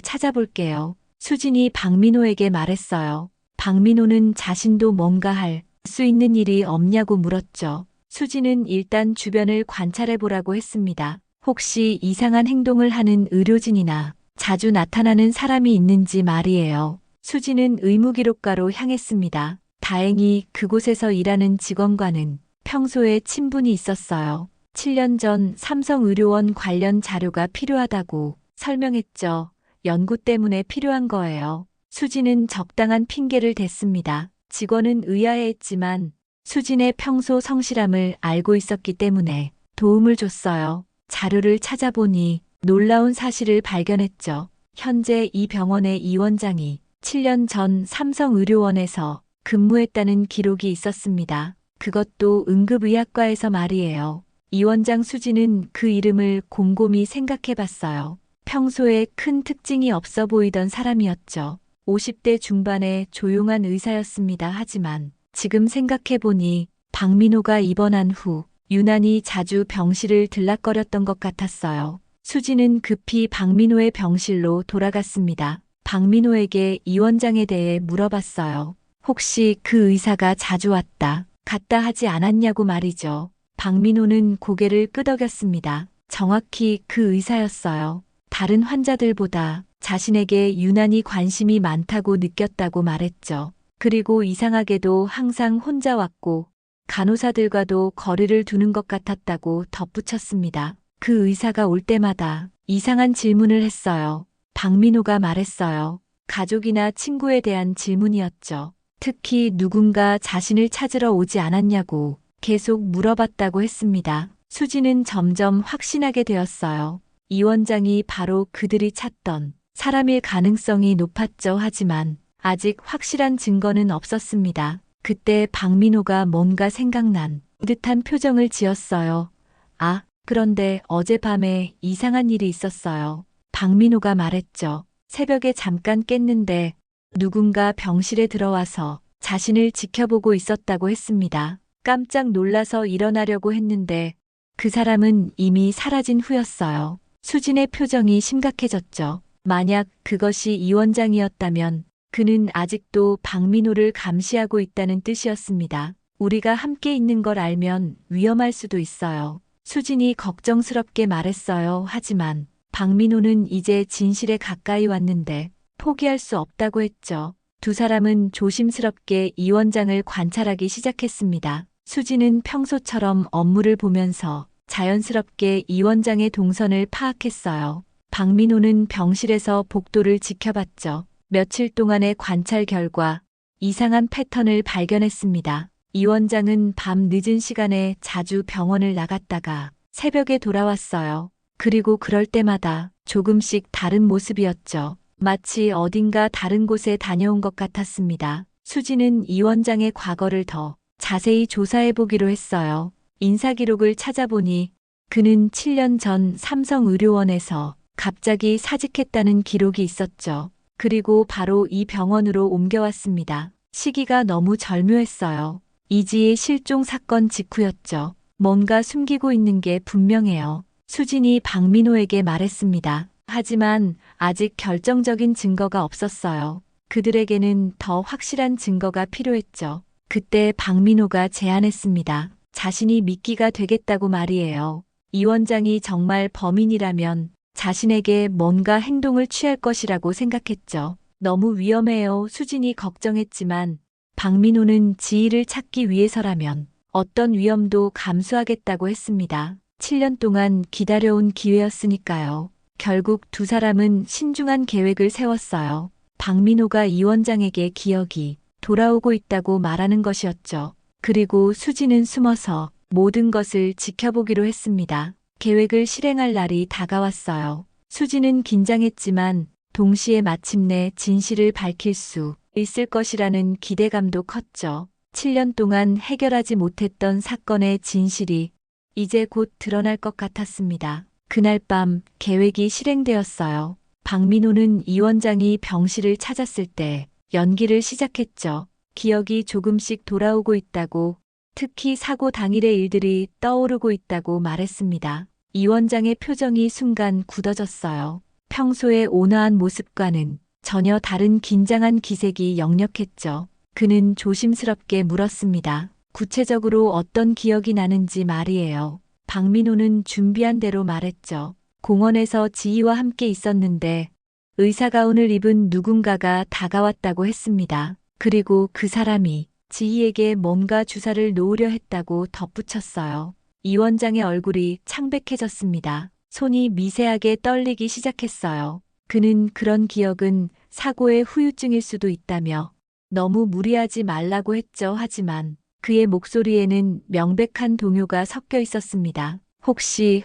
찾아볼게요. 수진이 박민호에게 말했어요. 박민호는 자신도 뭔가 할 수 있는 일이 없냐고 물었죠. 수진은 일단 주변을 관찰해 보라고 했습니다. 혹시 이상한 행동을 하는 의료진이나 자주 나타나는 사람이 있는지 말이에요. 수진은 의무기록과로 향했습니다. 다행히 그곳에서 일하는 직원과는 평소에 친분이 있었어요. 7년 전 삼성의료원 관련 자료가 필요하다고 설명했죠. 연구 때문에 필요한 거예요. 수진은 적당한 핑계를 댔습니다. 직원은 의아해했지만 수진의 평소 성실함을 알고 있었기 때문에 도움을 줬어요. 자료를 찾아보니 놀라운 사실을 발견했죠. 현재 이 병원의 이 원장이 7년 전 삼성의료원에서 근무했다는 기록이 있었습니다. 그것도 응급의학과에서 말이에요. 이 원장 수진은 그 이름을 곰곰이 생각해봤어요. 평소에 큰 특징이 없어 보이던 사람이었죠. 50대 중반의 조용한 의사였습니다. 하지만 지금 생각해보니 박민호가 입원한 후 유난히 자주 병실을 들락거렸던 것 같았어요. 수지는 급히 박민호의 병실로 돌아갔습니다. 박민호에게 이 원장에 대해 물어봤어요. 혹시 그 의사가 자주 왔다 갔다 하지 않았냐고 말이죠. 박민호는 고개를 끄덕였습니다. 정확히 그 의사였어요. 다른 환자들보다 자신에게 유난히 관심이 많다고 느꼈다고 말했죠. 그리고 이상하게도 항상 혼자 왔고 간호사들과도 거리를 두는 것 같았다고 덧붙였습니다. 그 의사가 올 때마다 이상한 질문을 했어요. 박민호가 말했어요. 가족이나 친구에 대한 질문이었죠. 특히 누군가 자신을 찾으러 오지 않았냐고 계속 물어봤다고 했습니다. 수지는 점점 확신하게 되었어요. 이 원장이 바로 그들이 찾던 사람일 가능성이 높았죠. 하지만 아직 확실한 증거는 없었습니다. 그때 박민호가 뭔가 생각난 듯한 표정을 지었어요. 아, 그런데 어젯밤에 이상한 일이 있었어요. 박민호가 말했죠. 새벽에 잠깐 깼는데 누군가 병실에 들어와서 자신을 지켜보고 있었다고 했습니다. 깜짝 놀라서 일어나려고 했는데 그 사람은 이미 사라진 후였어요. 수진의 표정이 심각해졌죠. 만약 그것이 이 원장이었다면 그는 아직도 박민호를 감시하고 있다는 뜻이었습니다. 우리가 함께 있는 걸 알면 위험할 수도 있어요. 수진이 걱정스럽게 말했어요. 하지만 박민호는 이제 진실에 가까이 왔는데 포기할 수 없다고 했죠. 두 사람은 조심스럽게 이 원장을 관찰하기 시작했습니다. 수진은 평소처럼 업무를 보면서 자연스럽게 이 원장의 동선을 파악했어요. 박민호는 병실에서 복도를 지켜봤죠. 며칠 동안의 관찰 결과 이상한 패턴을 발견했습니다. 이 원장은 밤 늦은 시간에 자주 병원을 나갔다가 새벽에 돌아왔어요. 그리고 그럴 때마다 조금씩 다른 모습이었죠. 마치 어딘가 다른 곳에 다녀온 것 같았습니다. 수지는 이 원장의 과거를 더 자세히 조사해보기로 했어요. 인사기록을 찾아보니 그는 7년 전 삼성의료원에서 갑자기 사직했다는 기록이 있었죠. 그리고 바로 이 병원으로 옮겨왔습니다. 시기가 너무 절묘했어요. 이지의 실종 사건 직후였죠. 뭔가 숨기고 있는 게 분명해요. 수진이 박민호에게 말했습니다. 하지만 아직 결정적인 증거가 없었어요. 그들에게는 더 확실한 증거가 필요했죠. 그때 박민호가 제안했습니다. 자신이 미끼가 되겠다고 말이에요. 이 원장이 정말 범인이라면 자신에게 뭔가 행동을 취할 것이라고 생각했죠. 너무 위험해요. 수진이 걱정했지만 박민호는 지희를 찾기 위해서라면 어떤 위험도 감수하겠다고 했습니다. 7년 동안 기다려온 기회였으니까요. 결국 두 사람은 신중한 계획을 세웠어요. 박민호가 이 원장에게 기억이 돌아오고 있다고 말하는 것이었죠. 그리고 수지는 숨어서 모든 것을 지켜보기로 했습니다. 계획을 실행할 날이 다가왔어요. 수지는 긴장했지만 동시에 마침내 진실을 밝힐 수 있을 것이라는 기대감도 컸죠. 7년 동안 해결하지 못했던 사건의 진실이 이제 곧 드러날 것 같았습니다. 그날 밤 계획이 실행되었어요. 박민호는 이 원장이 병실을 찾았을 때 연기를 시작했죠. 기억이 조금씩 돌아오고 있다고, 특히 사고 당일의 일들이 떠오르고 있다고 말했습니다. 이 원장의 표정이 순간 굳어졌어요. 평소의 온화한 모습과는 전혀 다른 긴장한 기색이 역력했죠. 그는 조심스럽게 물었습니다. 구체적으로 어떤 기억이 나는지 말이에요. 박민호는 준비한 대로 말했죠. 공원에서 지희와 함께 있었는데 의사가운을 입은 누군가가 다가왔다고 했습니다. 그리고 그 사람이 지희에게 뭔가 주사를 놓으려 했다고 덧붙였어요. 이 원장의 얼굴이 창백해졌습니다. 손이 미세하게 떨리기 시작했어요. 그는 그런 기억은 사고의 후유증일 수도 있다며 너무 무리하지 말라고 했죠. 하지만 그의 목소리에는 명백한 동요가 섞여 있었습니다. 혹시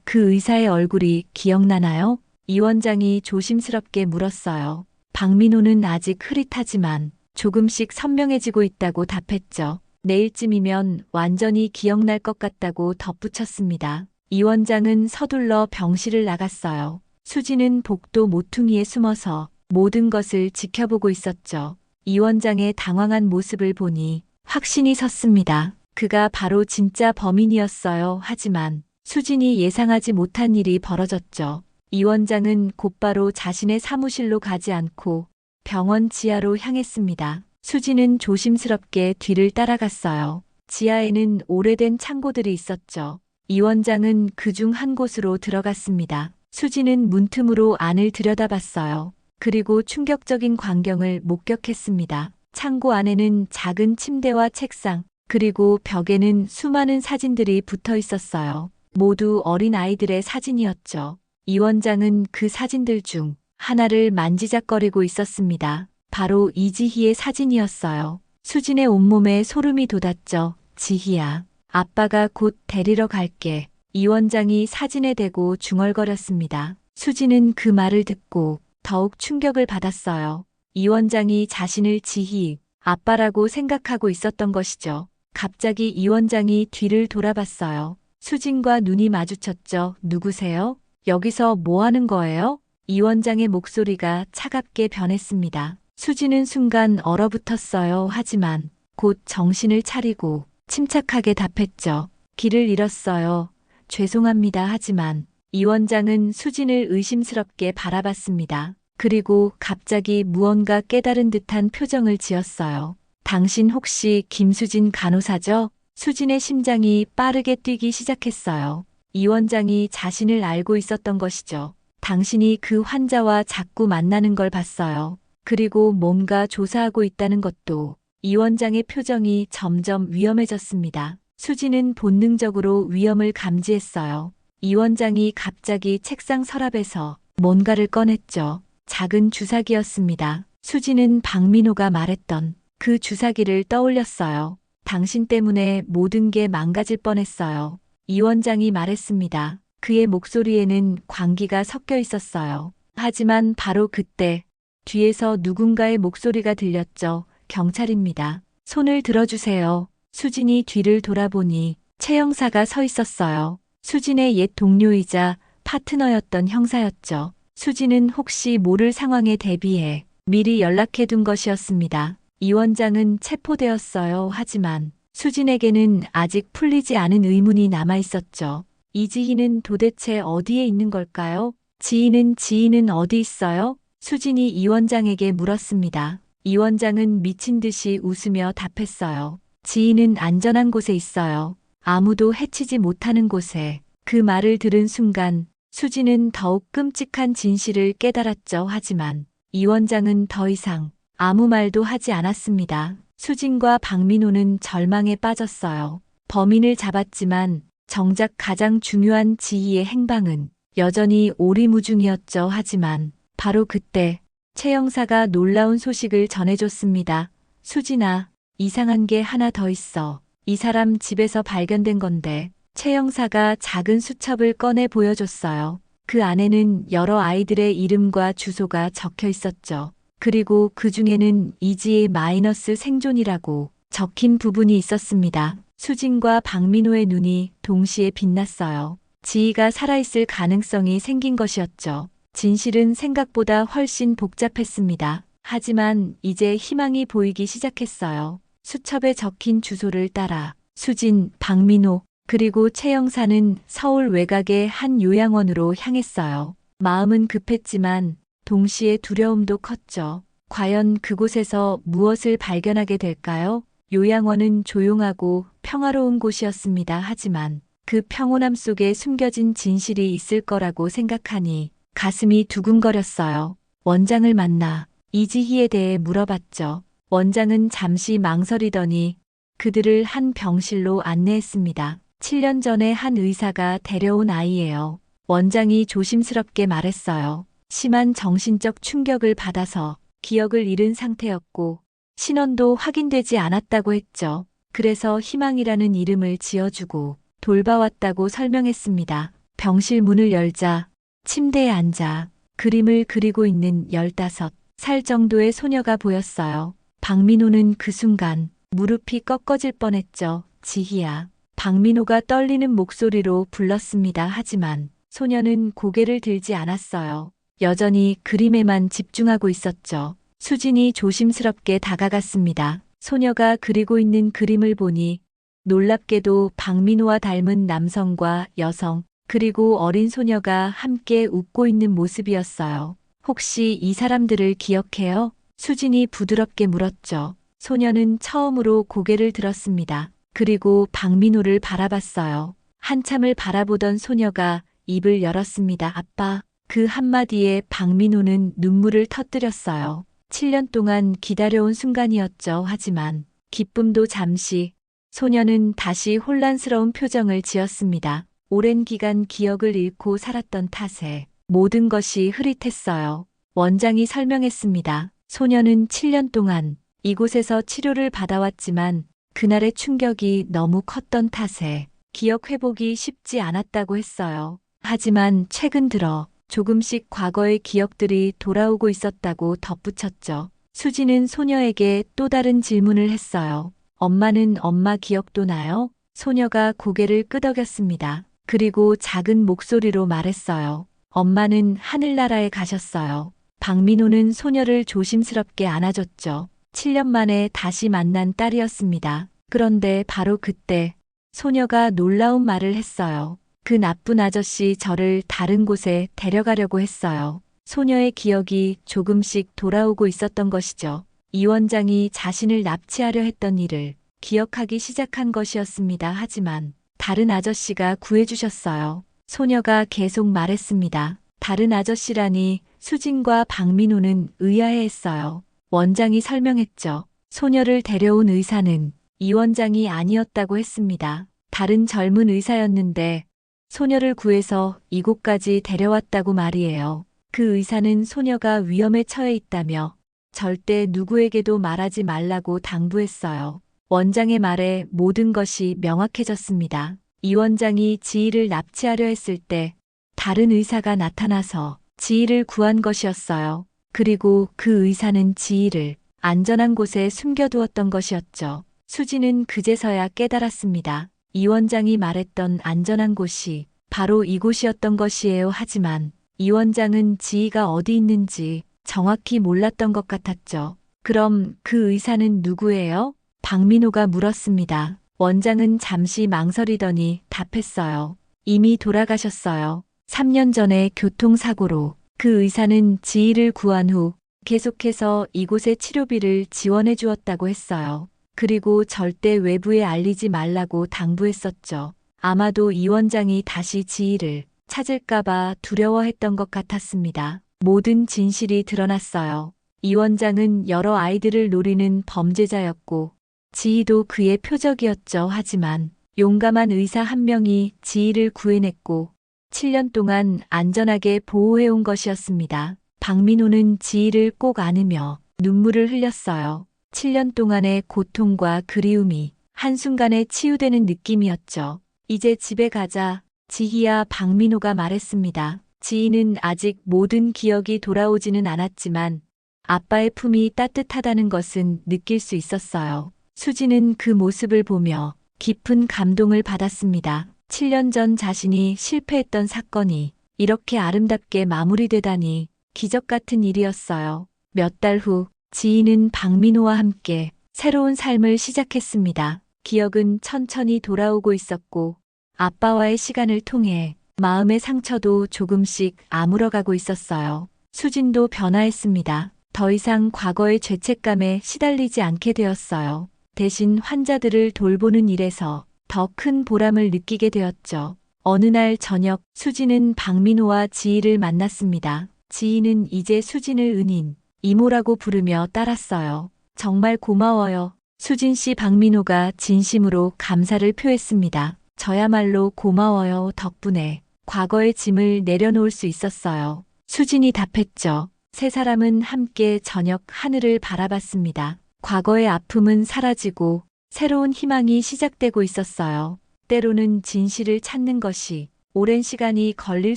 그 의사의 얼굴이 기억나나요? 이 원장이 조심스럽게 물었어요. 박민호는 아직 흐릿하지만 조금씩 선명해지고 있다고 답했죠. 내일쯤이면 완전히 기억날 것 같다고 덧붙였습니다. 이 원장은 서둘러 병실을 나갔어요. 수지는 복도 모퉁이에 숨어서 모든 것을 지켜보고 있었죠. 이 원장의 당황한 모습을 보니 확신이 섰습니다. 그가 바로 진짜 범인이었어요. 하지만 수진이 예상하지 못한 일이 벌어졌죠. 이 원장은 곧바로 자신의 사무실로 가지 않고 병원 지하로 향했습니다. 수진은 조심스럽게 뒤를 따라갔어요. 지하에는 오래된 창고들이 있었죠. 이 원장은 그중 한 곳으로 들어갔습니다. 수진은 문틈으로 안을 들여다봤어요. 그리고 충격적인 광경을 목격했습니다. 창고 안에는 작은 침대와 책상, 그리고 벽에는 수많은 사진들이 붙어 있었어요. 모두 어린 아이들의 사진이었죠. 이 원장은 그 사진들 중 하나를 만지작거리고 있었습니다. 바로 이지희의 사진이었어요. 수진의 온몸에 소름이 돋았죠. 지희야, 아빠가 곧 데리러 갈게. 이 원장이 사진에 대고 중얼거렸습니다. 수진은 그 말을 듣고 더욱 충격을 받았어요. 이 원장이 자신을 지희, 아빠라고 생각하고 있었던 것이죠. 갑자기 이 원장이 뒤를 돌아봤어요. 수진과 눈이 마주쳤죠. 누구세요? 여기서 뭐 하는 거예요? 이 원장의 목소리가 차갑게 변했습니다. 수진은 순간 얼어붙었어요. 하지만 곧 정신을 차리고 침착하게 답했죠. 길을 잃었어요. 죄송합니다. 하지만 이 원장은 수진을 의심스럽게 바라봤습니다. 그리고 갑자기 무언가 깨달은 듯한 표정을 지었어요. 당신 혹시 김수진 간호사죠? 수진의 심장이 빠르게 뛰기 시작했어요. 이 원장이 자신을 알고 있었던 것이죠. 당신이 그 환자와 자꾸 만나는 걸 봤어요. 그리고 뭔가 조사하고 있다는 것도. 이 원장의 표정이 점점 위험해졌습니다. 수진은 본능적으로 위험을 감지했어요. 이 원장이 갑자기 책상 서랍에서 뭔가를 꺼냈죠. 작은 주사기였습니다. 수진은 박민호가 말했던 그 주사기를 떠올렸어요. 당신 때문에 모든 게 망가질 뻔했어요. 이 원장이 말했습니다. 그의 목소리에는 광기가 섞여 있었어요. 하지만 바로 그때 뒤에서 누군가의 목소리가 들렸죠. 경찰입니다. 손을 들어주세요. 수진이 뒤를 돌아보니 최 형사가 서 있었어요. 수진의 옛 동료이자 파트너였던 형사였죠. 수진은 혹시 모를 상황에 대비해 미리 연락해둔 것이었습니다. 이 원장은 체포되었어요. 하지만 수진에게는 아직 풀리지 않은 의문이 남아 있었죠. 이지희는 도대체 어디에 있는 걸까요? 지희는 어디 있어요? 수진이 이 원장에게 물었습니다. 이 원장은 미친 듯이 웃으며 답했어요. 지희는 안전한 곳에 있어요. 아무도 해치지 못하는 곳에. 그 말을 들은 순간 수진은 더욱 끔찍한 진실을 깨달았죠. 하지만 이 원장은 더 이상 아무 말도 하지 않았습니다. 수진과 박민호는 절망에 빠졌어요. 범인을 잡았지만 정작 가장 중요한 지희의 행방은 여전히 오리무중이었죠. 하지만 바로 그때 최 형사가 놀라운 소식을 전해줬습니다. 수진아, 이상한 게 하나 더 있어. 이 사람 집에서 발견된 건데. 최 형사가 작은 수첩을 꺼내 보여줬어요. 그 안에는 여러 아이들의 이름과 주소가 적혀 있었죠. 그리고 그 중에는 이지의 마이너스 생존이라고 적힌 부분이 있었습니다. 수진과 박민호의 눈이 동시에 빛났어요. 지희가 살아있을 가능성이 생긴 것이었죠. 진실은 생각보다 훨씬 복잡했습니다. 하지만 이제 희망이 보이기 시작했어요. 수첩에 적힌 주소를 따라 수진, 박민호, 그리고 최 형사는 서울 외곽의 한 요양원으로 향했어요. 마음은 급했지만 동시에 두려움도 컸죠. 과연 그곳에서 무엇을 발견하게 될까요? 요양원은 조용하고 평화로운 곳이었습니다. 하지만 그 평온함 속에 숨겨진 진실이 있을 거라고 생각하니 가슴이 두근거렸어요. 원장을 만나 이지희에 대해 물어봤죠. 원장은 잠시 망설이더니 그들을 한 병실로 안내했습니다. 7년 전에 한 의사가 데려온 아이예요. 원장이 조심스럽게 말했어요. 심한 정신적 충격을 받아서 기억을 잃은 상태였고 신원도 확인되지 않았다고 했죠. 그래서 희망이라는 이름을 지어주고 돌봐왔다고 설명했습니다. 병실 문을 열자 침대에 앉아 그림을 그리고 있는 15살 정도의 소녀가 보였어요. 박민호는 그 순간 무릎이 꺾어질 뻔했죠. 지희야. 박민호가 떨리는 목소리로 불렀습니다. 하지만 소녀는 고개를 들지 않았어요. 여전히 그림에만 집중하고 있었죠. 수진이 조심스럽게 다가갔습니다. 소녀가 그리고 있는 그림을 보니 놀랍게도 박민호와 닮은 남성과 여성, 그리고 어린 소녀가 함께 웃고 있는 모습이었어요. 혹시 이 사람들을 기억해요? 수진이 부드럽게 물었죠. 소녀는 처음으로 고개를 들었습니다. 그리고 박민호를 바라봤어요. 한참을 바라보던 소녀가 입을 열었습니다. 아빠. 그 한마디에 박민호는 눈물을 터뜨렸어요. 7년 동안 기다려온 순간이었죠. 하지만 기쁨도 잠시. 소녀는 다시 혼란스러운 표정을 지었습니다. 오랜 기간 기억을 잃고 살았던 탓에 모든 것이 흐릿했어요. 원장이 설명했습니다. 소녀는 7년 동안 이곳에서 치료를 받아왔지만 그날의 충격이 너무 컸던 탓에 기억 회복이 쉽지 않았다고 했어요. 하지만 최근 들어 조금씩 과거의 기억들이 돌아오고 있었다고 덧붙였죠. 수지는 소녀에게 또 다른 질문을 했어요. 엄마는 엄마 기억도 나요? 소녀가 고개를 끄덕였습니다. 그리고 작은 목소리로 말했어요. 엄마는 하늘나라에 가셨어요. 박민호는 소녀를 조심스럽게 안아줬죠. 7년 만에 다시 만난 딸이었습니다. 그런데 바로 그때 소녀가 놀라운 말을 했어요. 그 나쁜 아저씨 저를 다른 곳에 데려가려고 했어요. 소녀의 기억이 조금씩 돌아오고 있었던 것이죠. 이 원장이 자신을 납치하려 했던 일을 기억하기 시작한 것이었습니다. 하지만 다른 아저씨가 구해주셨어요. 소녀가 계속 말했습니다. 다른 아저씨라니. 수진과 박민호는 의아해했어요. 원장이 설명했죠. 소녀를 데려온 의사는 이 원장이 아니었다고 했습니다. 다른 젊은 의사였는데 소녀를 구해서 이곳까지 데려왔다고 말이에요. 그 의사는 소녀가 위험에 처해 있다며 절대 누구에게도 말하지 말라고 당부했어요. 원장의 말에 모든 것이 명확해졌습니다. 이 원장이 지희를 납치하려 했을 때 다른 의사가 나타나서 지희를 구한 것이었어요. 그리고 그 의사는 지희를 안전한 곳에 숨겨두었던 것이었죠. 수지는 그제서야 깨달았습니다. 이 원장이 말했던 안전한 곳이 바로 이곳이었던 것이에요. 하지만 이 원장은 지희가 어디 있는지 정확히 몰랐던 것 같았죠. 그럼 그 의사는 누구예요? 박민호가 물었습니다. 원장은 잠시 망설이더니 답했어요. 이미 돌아가셨어요. 3년 전에 교통사고로. 그 의사는 지희를 구한 후 계속해서 이곳의 치료비를 지원해 주었다고 했어요. 그리고 절대 외부에 알리지 말라고 당부했었죠. 아마도 이 원장이 다시 지희를 찾을까봐 두려워했던 것 같았습니다. 모든 진실이 드러났어요. 이 원장은 여러 아이들을 노리는 범죄자였고 지희도 그의 표적이었죠. 하지만 용감한 의사 한 명이 지희를 구해냈고 7년 동안 안전하게 보호해온 것이었습니다. 박민호는 지희를 꼭 안으며 눈물을 흘렸어요. 7년 동안의 고통과 그리움이 한순간에 치유되는 느낌이었죠. 이제 집에 가자. 지희야. 박민호가 말했습니다. 지희는 아직 모든 기억이 돌아오지는 않았지만 아빠의 품이 따뜻하다는 것은 느낄 수 있었어요. 수지는 그 모습을 보며 깊은 감동을 받았습니다. 7년 전 자신이 실패했던 사건이 이렇게 아름답게 마무리되다니 기적 같은 일이었어요. 몇 달 후 지희는 박민호와 함께 새로운 삶을 시작했습니다. 기억은 천천히 돌아오고 있었고 아빠와의 시간을 통해 마음의 상처도 조금씩 아물어가고 있었어요. 수진도 변화했습니다. 더 이상 과거의 죄책감에 시달리지 않게 되었어요. 대신 환자들을 돌보는 일에서 더 큰 보람을 느끼게 되었죠. 어느 날 저녁 수진은 박민호와 지희를 만났습니다. 지희는 이제 수진을 은인, 이모라고 부르며 따랐어요. 정말 고마워요. 수진 씨. 박민호가 진심으로 감사를 표했습니다. 저야말로 고마워요. 덕분에 과거의 짐을 내려놓을 수 있었어요. 수진이 답했죠. 세 사람은 함께 저녁 하늘을 바라봤습니다. 과거의 아픔은 사라지고 새로운 희망이 시작되고 있었어요. 때로는 진실을 찾는 것이 오랜 시간이 걸릴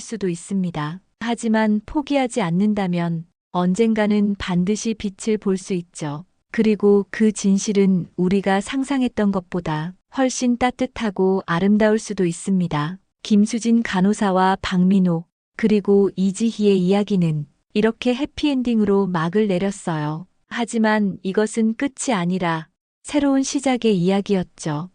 수도 있습니다. 하지만 포기하지 않는다면 언젠가는 반드시 빛을 볼 수 있죠. 그리고 그 진실은 우리가 상상했던 것보다 훨씬 따뜻하고 아름다울 수도 있습니다. 김수진 간호사와 박민호, 그리고 이지희의 이야기는 이렇게 해피엔딩으로 막을 내렸어요. 하지만 이것은 끝이 아니라 새로운 시작의 이야기였죠.